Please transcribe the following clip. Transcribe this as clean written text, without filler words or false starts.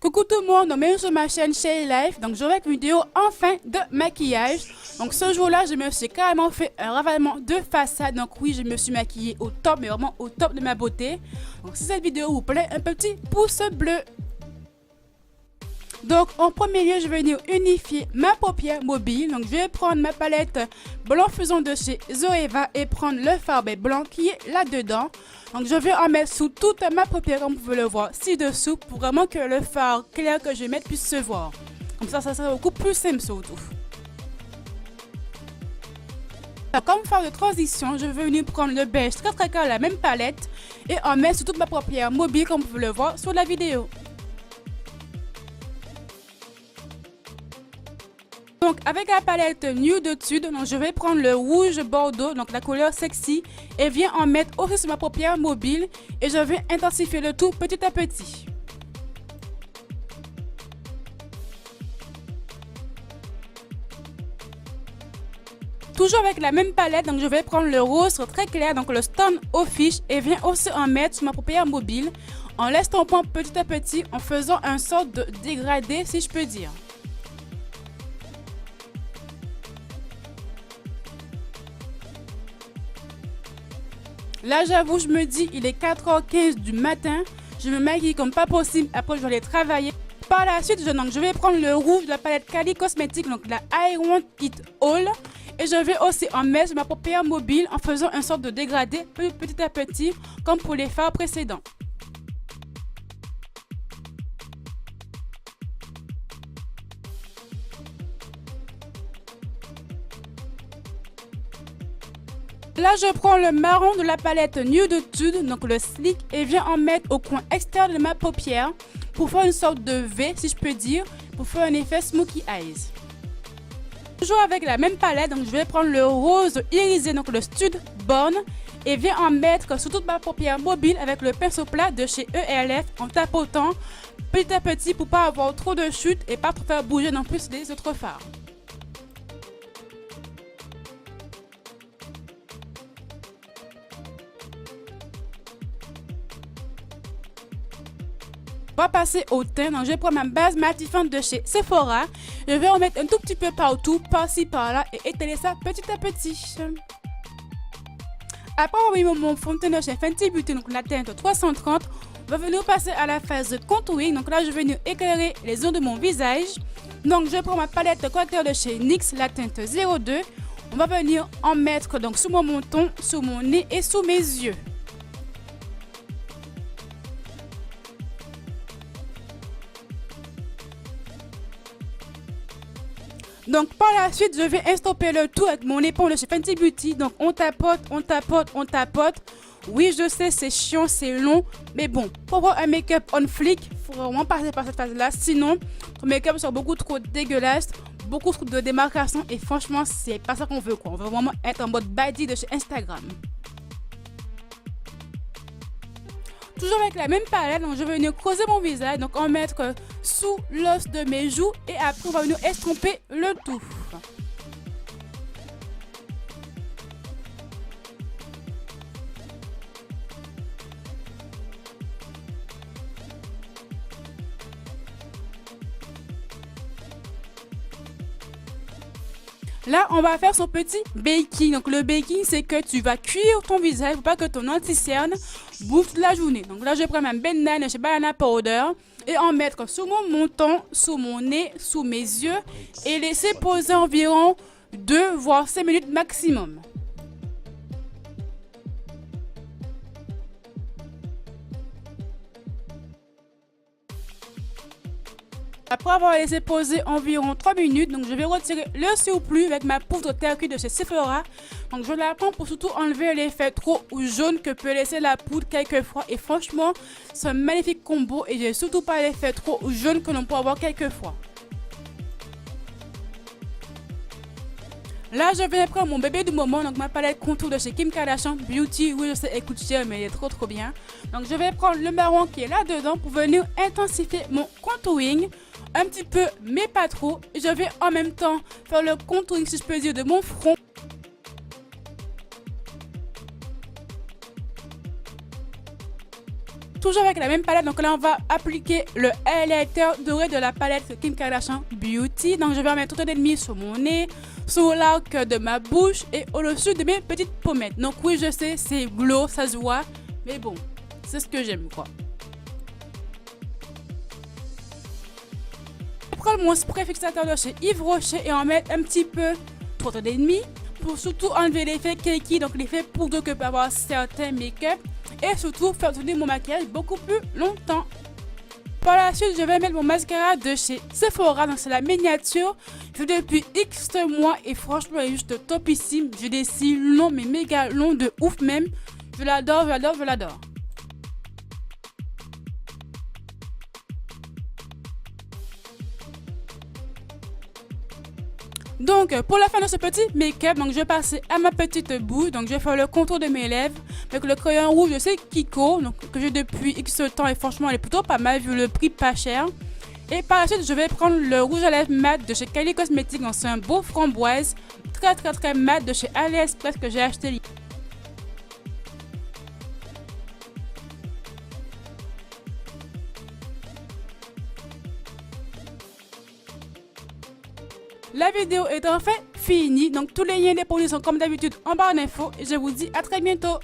Coucou tout le monde, bienvenue sur ma chaîne Shay Life. Donc je vais avec une vidéo enfin de maquillage. Donc ce jour-là, je me suis carrément fait un ravalement de façade. Donc oui, je me suis maquillée au top, mais vraiment au top de ma beauté. Donc si cette vidéo vous plaît, un petit pouce bleu. Donc en premier lieu, je vais venir unifier ma paupière mobile. Donc je vais prendre ma palette blanc fusion de chez Zoeva et prendre le fard blanc qui est là-dedans. Donc je vais en mettre sous toute ma paupière comme vous pouvez le voir ci-dessous pour vraiment que le fard clair que je vais mettre puisse se voir. Comme ça sera beaucoup plus simple surtout. Comme fard de transition, je vais venir prendre le beige très clair, la même palette et en mettre sur toute ma paupière mobile comme vous pouvez le voir sur la vidéo. Donc avec la palette Nude Tude, je vais prendre le rouge bordeaux, donc la couleur sexy, et viens en mettre aussi sur ma paupière mobile et je vais intensifier le tout petit à petit. Toujours avec la même palette, donc je vais prendre le rose très clair, donc le Stone Office, et viens aussi en mettre sur ma paupière mobile en l'estompant petit à petit en faisant un sorte de dégradé si je peux dire. Là, j'avoue, je me dis, il est 4h15 du matin. Je me maquille comme pas possible. Après, je vais aller travailler. Par la suite, je vais prendre le rouge de la palette Cali Cosmetics, donc la I Want It All. Et je vais aussi en mettre sur ma paupière mobile en faisant une sorte de dégradé petit à petit, comme pour les fards précédents. Là, je prends le marron de la palette Nude Tude, donc le Slick, et viens en mettre au coin externe de ma paupière pour faire une sorte de V, si je peux dire, pour faire un effet Smoky Eyes. Toujours avec la même palette, donc je vais prendre le rose irisé, donc le Stud Born, et viens en mettre sur toute ma paupière mobile avec le pinceau plat de chez ELF en tapotant petit à petit pour pas avoir trop de chute et pas trop faire bouger non plus les autres fards. On va passer au teint, donc je vais prendre ma base matifiante de chez Sephora. Je vais en mettre un tout petit peu partout, par-ci par-là et étaler ça petit à petit. Après avoir mis mon fond de teint de chez Fenty Beauty, donc la teinte 330, on va venir passer à la phase de contouring. Donc là, je vais venir éclairer les zones de mon visage. Donc je prends ma palette de correcteur de chez NYX, la teinte 02. On va venir en mettre donc sous mon menton, sous mon nez et sous mes yeux. Donc par la suite, je vais estomper le tout avec mon éponge de chez Fenty Beauty. Donc on tapote, on tapote, on tapote. Oui, je sais, c'est chiant, c'est long. Mais bon, pour avoir un make-up on flick, il faut vraiment passer par cette phase-là. Sinon, ton make-up sera beaucoup trop dégueulasse, beaucoup trop de démarcation. Et franchement, c'est pas ça qu'on veut, quoi. On veut vraiment être en mode baddie de chez Instagram. Toujours avec la même palette, donc je vais venir creuser mon visage, donc en mettre sous l'os de mes joues et après on va venir estomper le tout. Là, on va faire son petit baking. Donc, le baking, c'est que tu vas cuire ton visage pour pas que ton anti-cerne bouffe toute la journée. Donc, là, je prends ma bandana chez Banana Powder et en mettre sous mon menton, sous mon nez, sous mes yeux et laisser poser environ 2 voire 5 minutes maximum. Après avoir laissé poser environ 3 minutes, donc je vais retirer le surplus avec ma poudre terre cuite de chez Sephora. Donc je la prends pour surtout enlever l'effet trop jaune que peut laisser la poudre quelquefois. Et franchement, c'est un magnifique combo et j'ai surtout pas l'effet trop jaune que l'on peut avoir quelquefois. Là, je vais prendre mon bébé du moment, donc ma palette contour de chez Kim Kardashian Beauty. Oui, je sais, elle coûte cher, mais elle est trop bien. Donc, je vais prendre le marron qui est là-dedans pour venir intensifier mon contouring. Un petit peu, mais pas trop. Et je vais en même temps faire le contouring, si je peux dire, de mon front. Toujours avec la même palette, donc là on va appliquer le highlighter doré de la palette Kim Kardashian Beauty. Donc je vais en mettre tout un demi sur mon nez, sur l'arc de ma bouche et au-dessus de mes petites pommettes. Donc oui, je sais, c'est glow, ça se voit, mais bon, c'est ce que j'aime quoi. Je vais prendre mon spray fixateur de chez Yves Rocher et en mettre un petit peu, 3,5 pour surtout enlever l'effet cakey, donc l'effet poudreux que peut avoir certains make-up et surtout faire tourner mon maquillage beaucoup plus longtemps. Par la suite, je vais mettre mon mascara de chez Sephora, donc c'est la miniature. Je l'ai depuis X mois et franchement, il est juste topissime. J'ai des cils longs, mais méga longs de ouf même. Je l'adore, je l'adore, je l'adore. Donc pour la fin de ce petit make-up, donc je vais passer à ma petite bouche, donc je vais faire le contour de mes lèvres avec le crayon rouge, c'est Kiko, donc que j'ai depuis X temps et franchement elle est plutôt pas mal vu le prix pas cher. Et par la suite je vais prendre le rouge à lèvres mat de chez Kylie Cosmetics, donc c'est un beau framboise, très mat de chez AliExpress que j'ai acheté. La vidéo est enfin finie, donc tous les liens des produits sont comme d'habitude en barre d'infos et je vous dis à très bientôt.